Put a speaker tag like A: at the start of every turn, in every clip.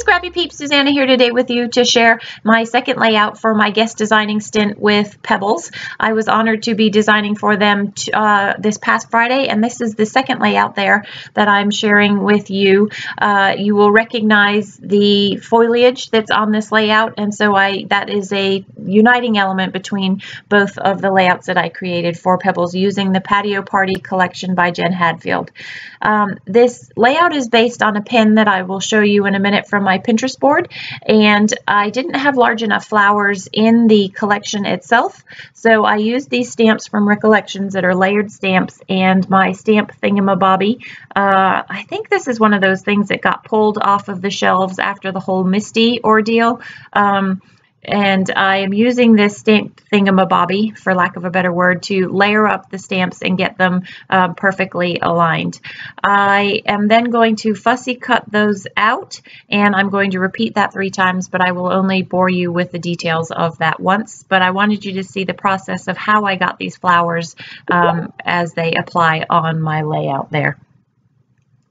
A: Scrappy Peeps, Suzanna here today with you to share my second layout for my guest designing stint with Pebbles. I was honored to be designing for them this past Friday, and this is the second layout there that I'm sharing with you. You will recognize the foliage that's on this layout, and so that is a uniting element between both of the layouts that I created for Pebbles using the Patio Party collection by Jen Hadfield. This layout is based on a pin that I will show you in a minute from my Pinterest board, and I didn't have large enough flowers in the collection itself, so I used these stamps from Recollections that are layered stamps and my stamp thingamabobby. I think this is one of those things that got pulled off of the shelves after the whole Misty ordeal. And I am using this stamp thingamabobby, for lack of a better word, to layer up the stamps and get them perfectly aligned. I am then going to fussy cut those out, and I'm going to repeat that 3 times, but I will only bore you with the details of that once. But I wanted you to see the process of how I got these flowers as they apply on my layout there.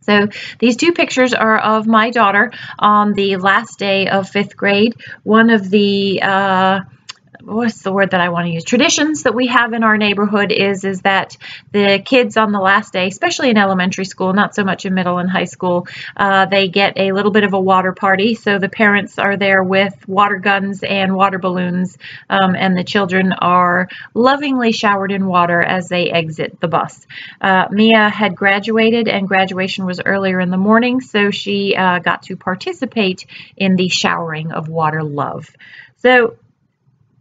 A: So these 2 pictures are of my daughter on the last day of 5th grade. One of the what's the word that I want to use? Traditions that we have in our neighborhood is that the kids on the last day, especially in elementary school, not so much in middle and high school, they get a little bit of a water party. So the parents are there with water guns and water balloons, and the children are lovingly showered in water as they exit the bus. Mia had graduated, and graduation was earlier in the morning, so she got to participate in the showering of water love. So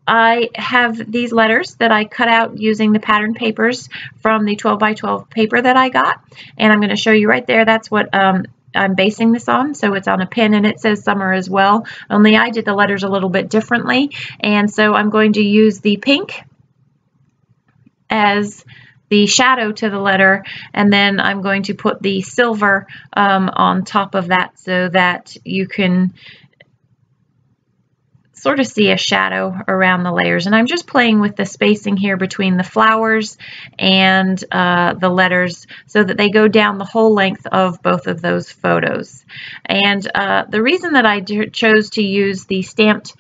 A: I have these letters that I cut out using the pattern papers from the 12 by 12 paper that I got, and I'm going to show you right there. That's what I'm basing this on. So it's on a pin, and it says summer as well, only I did the letters a little bit differently. And so I'm going to use the pink as the shadow to the letter, and then I'm going to put the silver on top of that so that you can sort of see a shadow around the layers. And I'm just playing with the spacing here between the flowers and the letters so that they go down the whole length of both of those photos. And the reason that I chose to use the stamped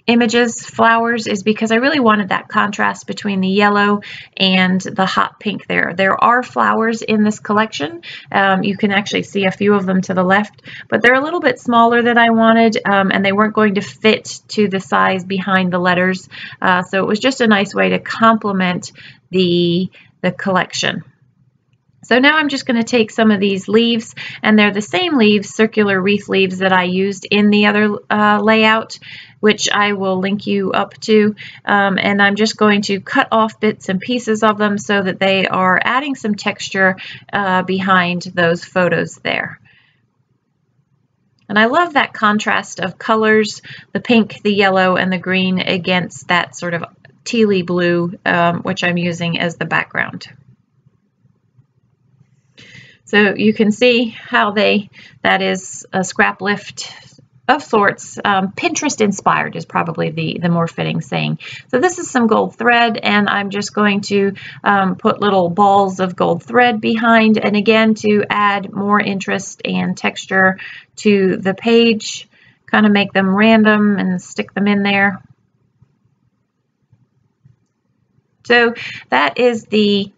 A: images flowers is because I really wanted that contrast between the yellow and the hot pink there. There are flowers in this collection. You can actually see a few of them to the left, but they're a little bit smaller than I wanted, and they weren't going to fit to the size behind the letters. So it was just a nice way to complement the collection. So now I'm just going to take some of these leaves, and they're the same leaves, circular wreath leaves, that I used in the other layout, which I will link you up to, and I'm just going to cut off bits and pieces of them so that they are adding some texture behind those photos there. And I love that contrast of colors, the pink, the yellow, and the green against that sort of tealy blue, which I'm using as the background. So you can see how that is a scrap lift of sorts. Pinterest inspired is probably the more fitting saying. So this is some gold thread, and I'm just going to put little balls of gold thread behind, and again to add more interest and texture to the page, kind of make them random and stick them in there. So that is the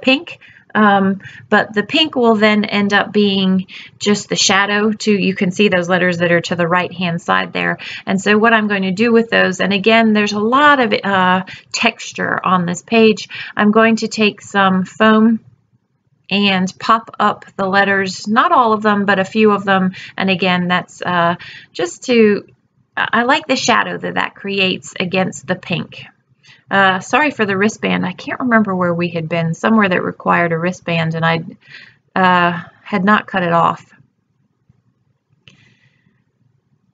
A: pink. But the pink will then end up being just the shadow you can see those letters that are to the right hand side there. And so what I'm going to do with those, and again, there's a lot of texture on this page, I'm going to take some foam and pop up the letters, not all of them, but a few of them. And again, that's just I like the shadow that creates against the pink. Sorry for the wristband. I can't remember where we had been, somewhere that required a wristband, and I had not cut it off.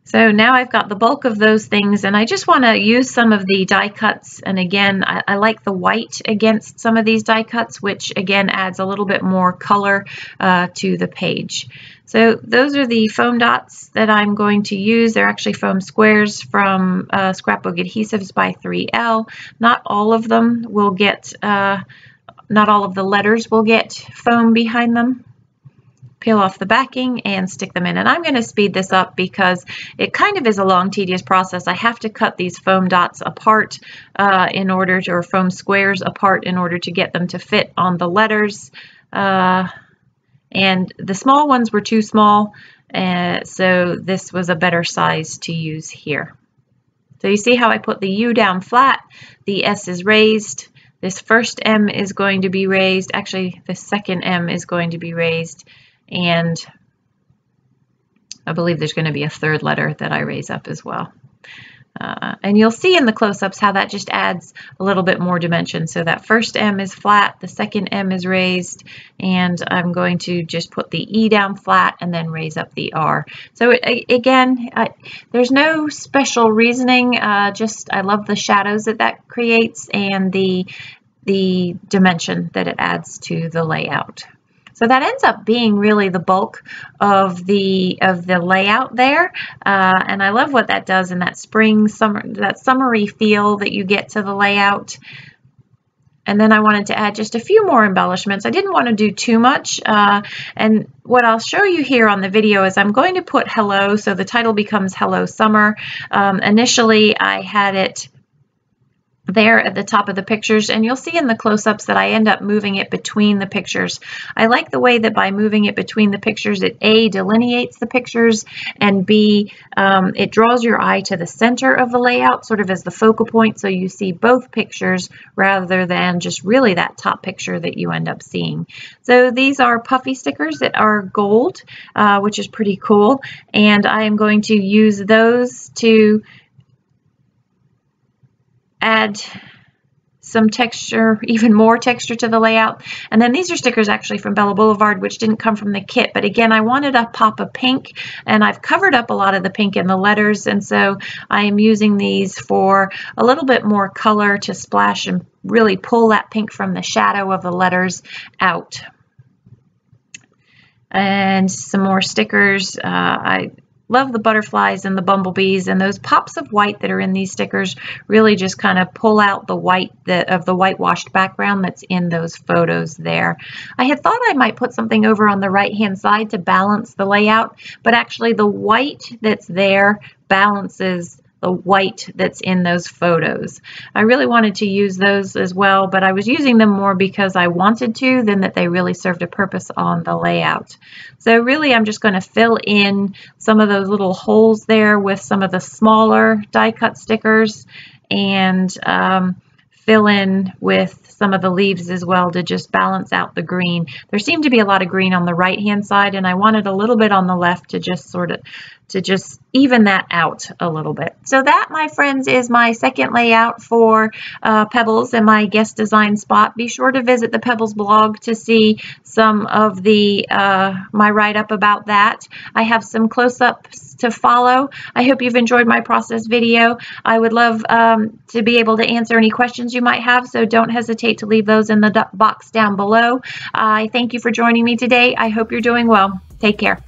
A: So now I've got the bulk of those things, and I just want to use some of the die cuts. And again, I like the white against some of these die cuts, which again adds a little bit more color to the page. So those are the foam dots that I'm going to use. They're actually foam squares from Scrapbook Adhesives by 3L. Not all of them will get, not all of the letters will get foam behind them. peel off the backing and stick them in. And I'm going to speed this up because it kind of is a long, tedious process. I have to cut these foam dots apart or foam squares apart in order to get them to fit on the letters. And the small ones were too small, so this was a better size to use here. So you see how I put the U down flat, the S is raised, this first M is going to be raised, actually the second M is going to be raised, and I believe there's going to be a third letter that I raise up as well. And you'll see in the close-ups how that just adds a little bit more dimension. So that first M is flat, the second M is raised, and I'm going to just put the E down flat and then raise up the R. So again, there's no special reasoning, just I love the shadows that creates and the dimension that it adds to the layout. So that ends up being really the bulk of the layout there, and I love what that does in that that summery feel that you get to the layout. And then I wanted to add just a few more embellishments. I didn't want to do too much, and what I'll show you here on the video is I'm going to put hello, so the title becomes Hello Summer. Initially I had it there at the top of the pictures, and you'll see in the close-ups that I end up moving it between the pictures. I like the way that by moving it between the pictures, it A, delineates the pictures, and B, it draws your eye to the center of the layout, sort of as the focal point, so you see both pictures rather than just really that top picture that you end up seeing. So these are puffy stickers that are gold, which is pretty cool, and I am going to use those to add some texture, even more texture to the layout. And then these are stickers actually from Bella Boulevard, which didn't come from the kit, but again, I wanted a pop of pink, and I've covered up a lot of the pink in the letters, and so I am using these for a little bit more color to splash and really pull that pink from the shadow of the letters out. And some more stickers. I love the butterflies and the bumblebees, and those pops of white that are in these stickers really just kind of pull out the white of the whitewashed background that's in those photos there. I had thought I might put something over on the right hand side to balance the layout, but actually the white that's there balances the white that's in those photos. I really wanted to use those as well, but I was using them more because I wanted to than that they really served a purpose on the layout. So really I'm just going to fill in some of those little holes there with some of the smaller die cut stickers, and fill in with some of the leaves as well to just balance out the green. There seemed to be a lot of green on the right hand side, and I wanted a little bit on the left to just even that out a little bit. So that, my friends, is my second layout for Pebbles and my guest design spot. Be sure to visit the Pebbles blog to see some of the my write-up about that. I have some close-ups to follow. I hope you've enjoyed my process video. I would love to be able to answer any questions you might have, so don't hesitate to leave those in the box down below. I thank you for joining me today. I hope you're doing well. Take care.